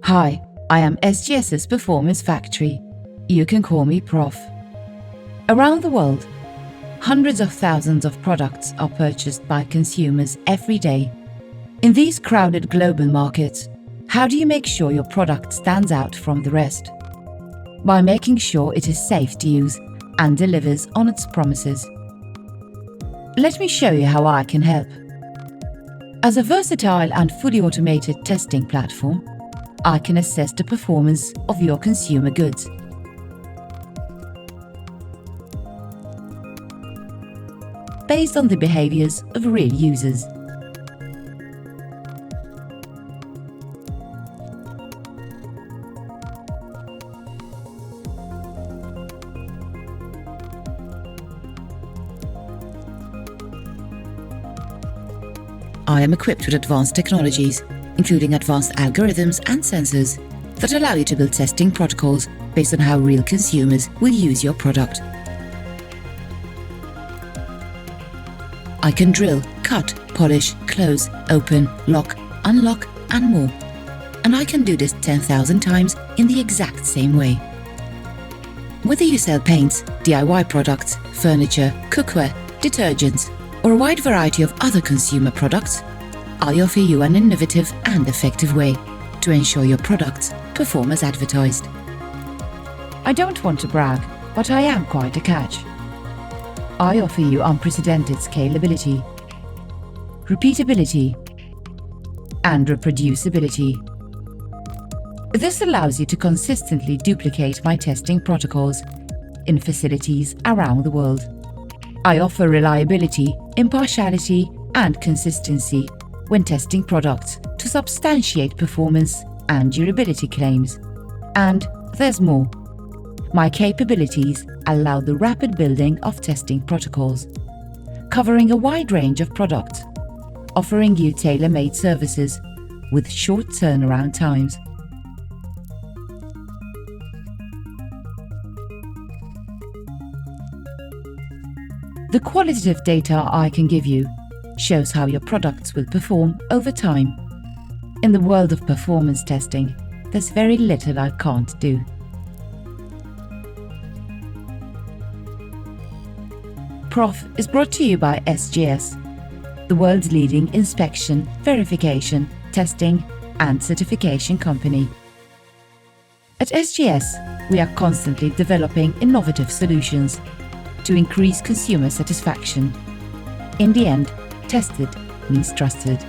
Hi, I am SGS Performance Factory. You can call me Prof. Around the world, hundreds of thousands of products are purchased by consumers every day. In these crowded global markets, how do you make sure your product stands out from the rest? By making sure it is safe to use and delivers on its promises. Let me show you how I can help. As a versatile and fully automated testing platform, I can assess the performance of your consumer goods. Based on the behaviors of real users. I am equipped with advanced technologies, including advanced algorithms and sensors that allow you to build testing protocols based on how real consumers will use your product. I can drill, cut, polish, close, open, lock, unlock, and more. And I can do this 10,000 times in the exact same way. Whether you sell paints, DIY products, furniture, cookware, detergents, or a wide variety of other consumer products, I offer you an innovative and effective way to ensure your products perform as advertised. I don't want to brag, but I am quite a catch. I offer you unprecedented scalability, repeatability, and reproducibility. This allows you to consistently duplicate my testing protocols in facilities around the world. I offer reliability, impartiality, and consistency when testing products to substantiate performance and durability claims. And there's more. My capabilities allow the rapid building of testing protocols, covering a wide range of products, offering you tailor-made services with short turnaround times. The qualitative data I can give you shows how your products will perform over time. In the world of performance testing, there's very little I can't do. Prof is brought to you by SGS, the world's leading inspection, verification, testing, and certification company. At SGS, we are constantly developing innovative solutions to increase consumer satisfaction. In the end, tested means trusted.